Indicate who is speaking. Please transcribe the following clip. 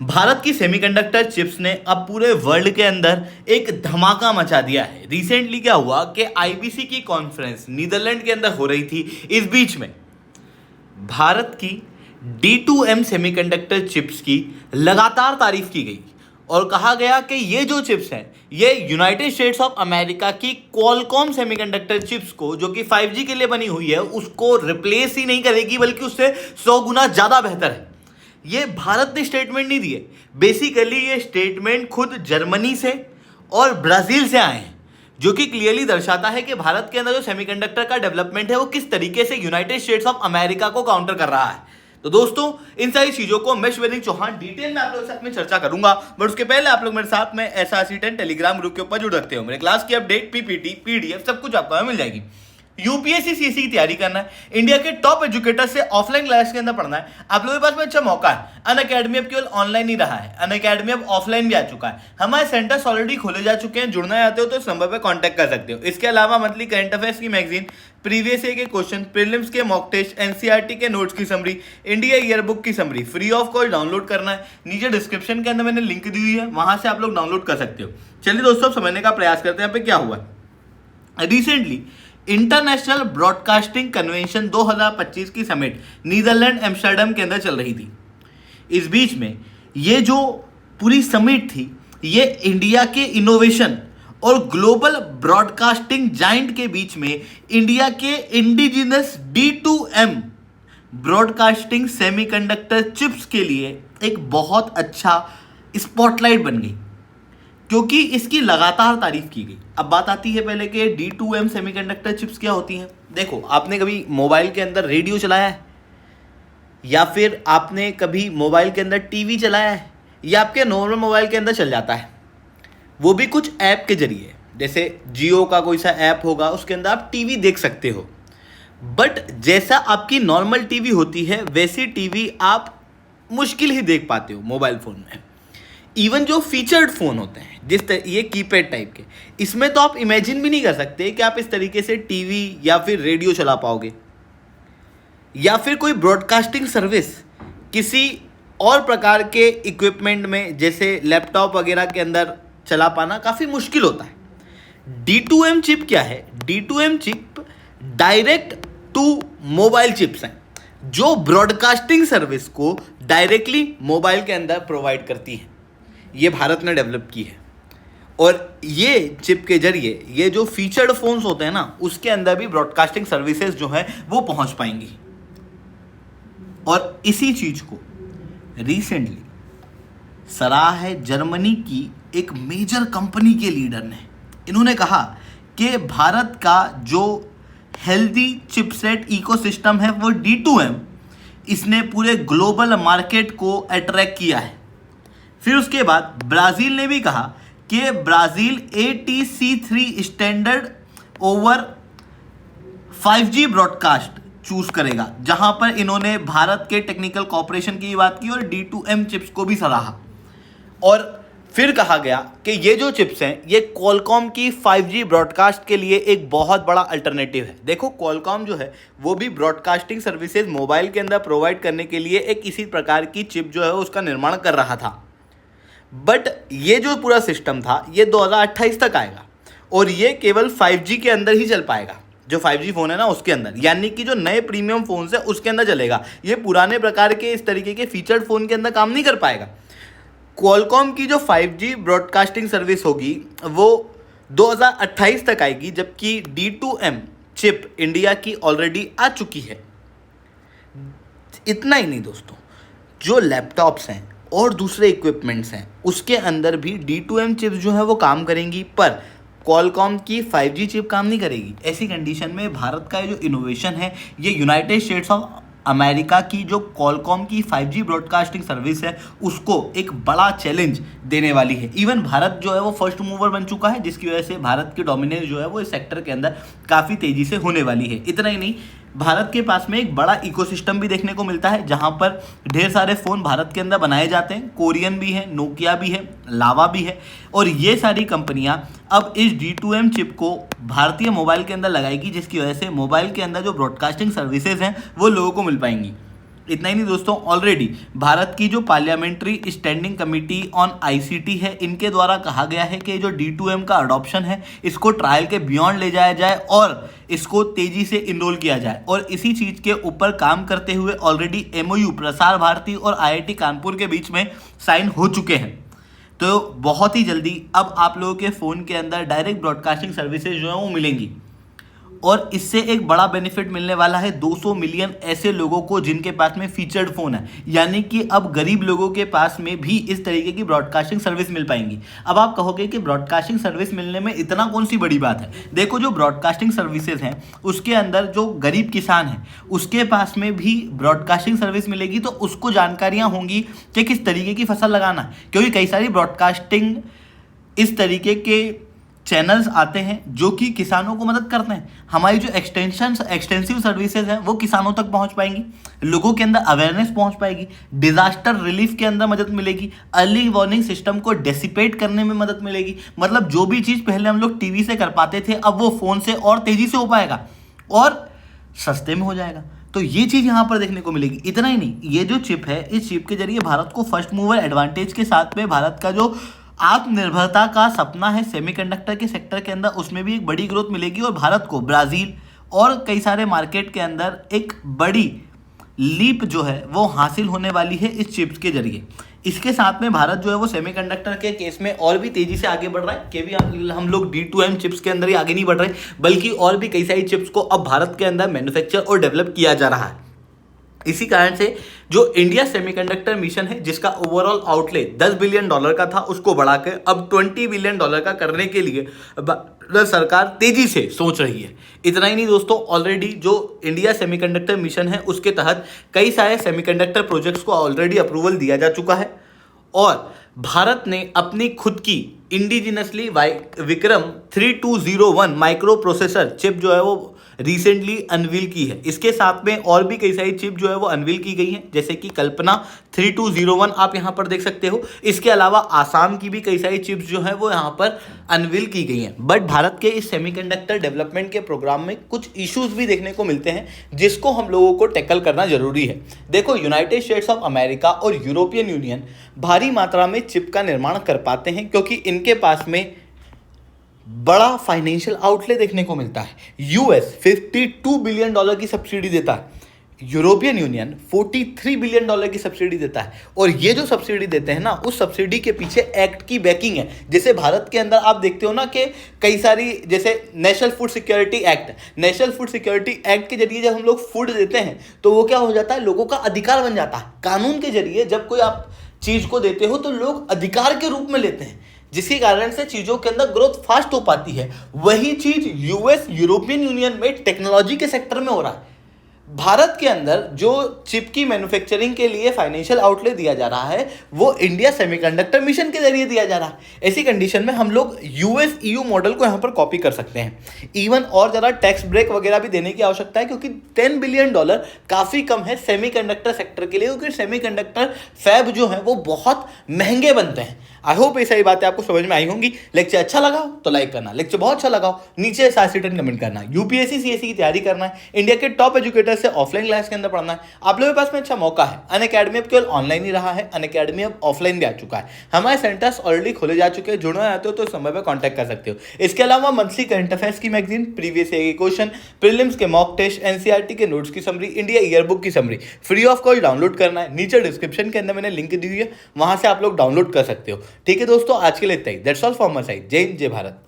Speaker 1: भारत की semiconductor chips ने अब पूरे वर्ल्ड के अंदर एक धमाका मचा दिया है। रिसेंटली क्या हुआ कि आईबीसी की कॉन्फ्रेंस नीदरलैंड के अंदर हो रही थी। इस बीच में भारत की D2M सेमीकंडक्टर चिप्स की लगातार तारीफ की गई और कहा गया कि ये जो चिप्स हैं ये यूनाइटेड स्टेट्स ऑफ अमेरिका की क्वालकॉम सेमीकंडक्टर चिप्स को, जो कि 5G के लिए बनी हुई है, उसको रिप्लेस ही नहीं करेगी बल्कि उससे 100 गुना ज़्यादा बेहतर है। ये भारत ने स्टेटमेंट नहीं दिए, बेसिकली ये स्टेटमेंट खुद जर्मनी से और ब्राज़ील से आए हैं, जो कि क्लियरली दर्शाता है कि भारत के अंदर जो सेमीकंडक्टर का डेवलपमेंट है वो किस तरीके से यूनाइटेड स्टेट्स ऑफ अमेरिका को काउंटर कर रहा है। तो दोस्तों, इन सारी चीजों को मैं शिवलिंग चौहान डिटेल में आप लोगों के साथ में चर्चा करूंगा, बट उसके पहले आप लोग मेरे साथ में SRC10 टेलीग्राम ग्रुप के ऊपर जुड़ सकते हो। मेरे क्लास की अपडेट, PPT, PDF सब कुछ आपको मिल जाएगी। यूपीएससी सीसी की तैयारी करना है, इंडिया के टॉप एजुकेटर से ऑफलाइन क्लास के अंदर पढ़ना है, आप लोगों के पास में अच्छा मौका है। अनअकैडमी अब केवल ऑनलाइन ही रहा है, अनअकैडमी अब ऑफलाइन भी आ चुका है। हमारे सेंटर्स ऑलरेडी खोले जा चुके हैं। जुड़ना चाहते हो तो इस नंबर पे कांटेक्ट कर सकते हो। इसके अलावा मंथली करंट अफेयर्स की मैगजीन, प्रीवियस ईयर के क्वेश्चन, प्रीलिम्स के मॉक टेस्ट, एनसीईआरटी के नोट्स की समरी, इंडिया ईयर बुक की summary free of cost download करना है। नीचे डिस्क्रिप्शन के अंदर मैंने लिंक दी हुई है, वहां से आप लोग डाउनलोड कर सकते हो। चलिए दोस्तों, अब समझने का प्रयास करते हैं यहाँ पे क्या हुआ। रिसेंटली इंटरनेशनल ब्रॉडकास्टिंग कन्वेंशन 2025 की समिट नीदरलैंड एम्स्टर्डम के अंदर चल रही थी। इस बीच में ये जो पूरी समिट थी ये इंडिया के इनोवेशन और ग्लोबल ब्रॉडकास्टिंग जाइंट के बीच में इंडिया के indigenous D2M broadcasting semiconductor chips के लिए एक बहुत अच्छा स्पॉटलाइट बन गई, क्योंकि इसकी लगातार तारीफ की गई। अब बात आती है पहले कि D2M सेमीकंडक्टर चिप्स क्या होती हैं। देखो, आपने कभी मोबाइल के अंदर रेडियो चलाया है, या फिर आपने कभी मोबाइल के अंदर टीवी चलाया है, या आपके नॉर्मल मोबाइल के अंदर चल जाता है, वो भी कुछ ऐप के जरिए। जैसे जियो का कोई सा ऐप होगा, उसके अंदर आप टीवी देख सकते हो। बट जैसा आपकी नॉर्मल टीवी होती है वैसी टीवी आप मुश्किल ही देख पाते हो मोबाइल फ़ोन में। इवन जो फीचर्ड फ़ोन होते हैं, ये कीपैड टाइप के, इसमें तो आप इमेजिन भी नहीं कर सकते कि आप इस तरीके से टीवी या फिर रेडियो चला पाओगे, या फिर कोई ब्रॉडकास्टिंग सर्विस किसी और प्रकार के इक्विपमेंट में जैसे लैपटॉप वगैरह के अंदर चला पाना काफ़ी मुश्किल होता है। D2M चिप क्या है? D2M chip direct to mobile chips हैं, जो ब्रॉडकास्टिंग सर्विस को डायरेक्टली मोबाइल के अंदर प्रोवाइड करती है। ये भारत ने डेवलप की है, और ये चिप के जरिए ये जो फीचर्ड फोन्स होते हैं ना, उसके अंदर भी ब्रॉडकास्टिंग सर्विसेज जो है वो पहुंच पाएंगी। और इसी चीज को रिसेंटली सराहा है जर्मनी की एक मेजर कंपनी के लीडर ने। इन्होंने कहा कि भारत का जो हेल्दी चिपसेट इकोसिस्टम है वो D2M, इसने पूरे ग्लोबल मार्केट को अट्रैक्ट किया है। फिर उसके बाद ब्राज़ील ने भी कहा कि Brazil ATC3 standard over 5G broadcast choose करेगा, जहां पर इन्होंने भारत के टेक्निकल कॉपरेशन की बात की और D2M चिप्स को भी सराहा। और फिर कहा गया कि ये जो चिप्स हैं ये क्वालकॉम की 5G ब्रॉडकास्ट के लिए एक बहुत बड़ा अल्टरनेटिव है। देखो, क्वालकॉम जो है वो भी ब्रॉडकास्टिंग सर्विसेज मोबाइल के अंदर प्रोवाइड करने के लिए एक इसी प्रकार की चिप जो है उसका निर्माण कर रहा था। बट ये जो पूरा सिस्टम था ये 2028 तक आएगा, और ये केवल 5G के अंदर ही चल पाएगा। जो 5G फ़ोन है ना उसके अंदर, यानी कि जो नए प्रीमियम फ़ोन्स है उसके अंदर चलेगा। ये पुराने प्रकार के इस तरीके के फीचर्ड फ़ोन के अंदर काम नहीं कर पाएगा। क्वालकॉम की जो 5G ब्रॉडकास्टिंग सर्विस होगी वो 2028 तक आएगी, जबकि D2M चिप इंडिया की ऑलरेडी आ चुकी है। इतना ही नहीं दोस्तों, जो लैपटॉप्स हैं और दूसरे इक्विपमेंट्स हैं उसके अंदर भी D2M चिप्स जो है वो काम करेंगी, पर क्वालकॉम की 5G चिप काम नहीं करेगी। ऐसी कंडीशन में भारत का जो इनोवेशन है ये यूनाइटेड स्टेट्स ऑफ अमेरिका की जो क्वालकॉम की 5G ब्रॉडकास्टिंग सर्विस है उसको एक बड़ा चैलेंज देने वाली है। इवन भारत जो है वो फर्स्ट मूवर बन चुका है, जिसकी वजह से भारत की डोमिनेंस जो है वो इस सेक्टर के अंदर काफ़ी तेज़ी से होने वाली है। इतना ही नहीं, भारत के पास में एक बड़ा इकोसिस्टम भी देखने को मिलता है, जहां पर ढेर सारे फ़ोन भारत के अंदर बनाए जाते हैं। कोरियन भी है, नोकिया भी है, लावा भी है, और ये सारी कंपनियां अब इस D2M चिप को भारतीय मोबाइल के अंदर लगाएगी, जिसकी वजह से मोबाइल के अंदर जो ब्रॉडकास्टिंग सर्विसेज हैं वो लोगों को मिल पाएंगी। इतना ही नहीं दोस्तों, ऑलरेडी भारत की जो parliamentary standing committee on ICT है, इनके द्वारा कहा गया है कि जो D2M का अडॉप्शन है इसको ट्रायल के बियॉन्ड ले जाया जाए और इसको तेजी से इनरोल किया जाए। और इसी चीज़ के ऊपर काम करते हुए ऑलरेडी MOU प्रसार भारती और IIT कानपुर के बीच में साइन हो चुके हैं। तो बहुत ही जल्दी अब आप लोगों के फ़ोन के अंदर डायरेक्ट ब्रॉडकास्टिंग सर्विसेज जो है वो मिलेंगी और इससे एक बड़ा बेनिफिट मिलने वाला है 200 मिलियन ऐसे लोगों को जिनके पास में फीचर्ड फ़ोन है, यानी कि अब गरीब लोगों के पास में भी इस तरीके की ब्रॉडकास्टिंग सर्विस मिल पाएंगी। अब आप कहोगे कि ब्रॉडकास्टिंग सर्विस मिलने में इतना कौन सी बड़ी बात है। देखो, जो ब्रॉडकास्टिंग सर्विसेज हैं उसके अंदर जो गरीब किसान है उसके पास में भी ब्रॉडकास्टिंग सर्विस मिलेगी, तो उसको जानकारियाँ होंगी कि किस तरीके की फसल लगाना है, क्योंकि कई सारी ब्रॉडकास्टिंग इस तरीके के चैनल्स आते हैं जो कि किसानों को मदद करते हैं। हमारी जो एक्सटेंसिव सर्विसेज हैं वो किसानों तक पहुंच पाएंगी, लोगों के अंदर अवेयरनेस पहुंच पाएगी, डिजास्टर रिलीफ के अंदर मदद मिलेगी, अर्ली वार्निंग सिस्टम को डेसिपेट करने में मदद मिलेगी। मतलब जो भी चीज़ पहले हम लोग टीवी से कर पाते थे अब वो फ़ोन से और तेज़ी से हो पाएगा और सस्ते में हो जाएगा। तो ये चीज़ यहाँ पर देखने को मिलेगी। इतना ही नहीं, ये जो चिप है इस चिप के जरिए भारत को फर्स्ट मूवर एडवांटेज के साथ में भारत का जो आत्मनिर्भरता का सपना है सेमीकंडक्टर के सेक्टर के अंदर उसमें भी एक बड़ी ग्रोथ मिलेगी और भारत को ब्राज़ील और कई सारे मार्केट के अंदर एक बड़ी लीप जो है वो हासिल होने वाली है इस चिप्स के जरिए। इसके साथ में भारत जो है वो सेमीकंडक्टर के केस में और भी तेज़ी से आगे बढ़ रहा है कि भी हम लोग D2M चिप्स के अंदर ही आगे नहीं बढ़ रहे, बल्कि और भी कई सारी चिप्स को अब भारत के अंदर मैन्युफैक्चर और डेवलप किया जा रहा है। इसी कारण से जो इंडिया सेमीकंडक्टर मिशन है जिसका ओवरऑल आउटले $10 बिलियन का था उसको बढ़ाकर अब $20 बिलियन का करने के लिए भारत सरकार तेजी से सोच रही है। इतना ही नहीं दोस्तों, ऑलरेडी जो इंडिया सेमीकंडक्टर मिशन है उसके तहत कई सारे सेमीकंडक्टर प्रोजेक्ट्स को ऑलरेडी अप्रूवल दिया जा चुका है और भारत ने अपनी खुद की indigenously Vikram 3201 micro processor chip जो है वो रिसेंटली अनवील की है। इसके साथ में और भी कई सारी चिप जो है वो अनवील की गई हैं, जैसे कि कल्पना 3201 आप यहाँ पर देख सकते हो। इसके अलावा आसाम की भी कई सारी चिप्स जो हैं वो यहाँ पर अनवील की गई हैं। बट भारत के इस सेमीकंडक्टर डेवलपमेंट के प्रोग्राम में कुछ इश्यूज भी देखने को मिलते हैं जिसको हम लोगों को टैकल करना जरूरी है। देखो, यूनाइटेड स्टेट्स ऑफ अमेरिका और यूरोपियन यूनियन भारी मात्रा में चिप का निर्माण कर पाते हैं क्योंकि इनके पास में बड़ा फाइनेंशियल आउटले देखने को मिलता है। US $52 बिलियन की सब्सिडी देता है, यूरोपियन यूनियन $43 बिलियन की सब्सिडी देता है। और ये जो सब्सिडी देते हैं ना, उस सब्सिडी के पीछे एक्ट की बैकिंग है। जैसे भारत के अंदर आप देखते हो ना कि कई सारी, जैसे national food security act, national food security act के जरिए जब हम लोग फूड देते हैं तो वो क्या हो जाता है, लोगों का अधिकार बन जाता है। कानून के जरिए जब कोई आप चीज़ को देते हो तो लोग अधिकार के रूप में लेते हैं, जिसके कारण से चीज़ों के अंदर ग्रोथ फास्ट हो पाती है। वही चीज़ US यूरोपियन यूनियन में टेक्नोलॉजी के सेक्टर में हो रहा है। भारत के अंदर जो चिप की मैन्युफैक्चरिंग के लिए फाइनेंशियल आउटले दिया जा रहा है वो इंडिया सेमीकंडक्टर मिशन के जरिए दिया जा रहा है। ऐसी कंडीशन में हम लोग US EU मॉडल को यहाँ पर कॉपी कर सकते हैं। इवन और ज़्यादा टैक्स ब्रेक वगैरह भी देने की आवश्यकता है क्योंकि $10 बिलियन काफ़ी कम है सेमीकंडक्टर सेक्टर के लिए, क्योंकि सेमीकंडक्टर फैब जो है वो बहुत महंगे बनते हैं। आई होप ये सारी बातें आपको समझ में आई होंगी। लेक्चर अच्छा लगा हो तो लाइक करना, लेक्चर बहुत अच्छा लगा हो नीचे साथ रिटर्न कमेंट करना। UPSC CSE की तैयारी करना है, इंडिया के टॉप एजुकेटर से ऑफलाइन क्लास के अंदर पढ़ना है, आप लोगों के पास में अच्छा मौका है। अनअकैडमी अब केवल ऑनलाइन ही रहा है, अनअकैडमी अब ऑफलाइन भी आ चुका है। हमारे सेंटर्स ऑलरेडी खोले जा चुके हैं, जुड़ना चाहते हो तो इस समय पर कॉन्टैक्ट कर सकते हो। इसके अलावा मंथली करंट अफेयर्स की मैगजीन, प्रीवियस ईयर के क्वेश्चन, प्रीलिम्स के मॉक टेस्ट, NCERT के नोट्स की समरी, इंडिया ईयरबुक की summary free of cost download करना है। नीचे डिस्क्रिप्शन के अंदर मैंने लिंक दी हुई है, वहां से आप लोग डाउनलोड कर सकते हो। ठीक है दोस्तों, आज के लिए इतना ही। That's all from my side. जय हिंद, जय भारत।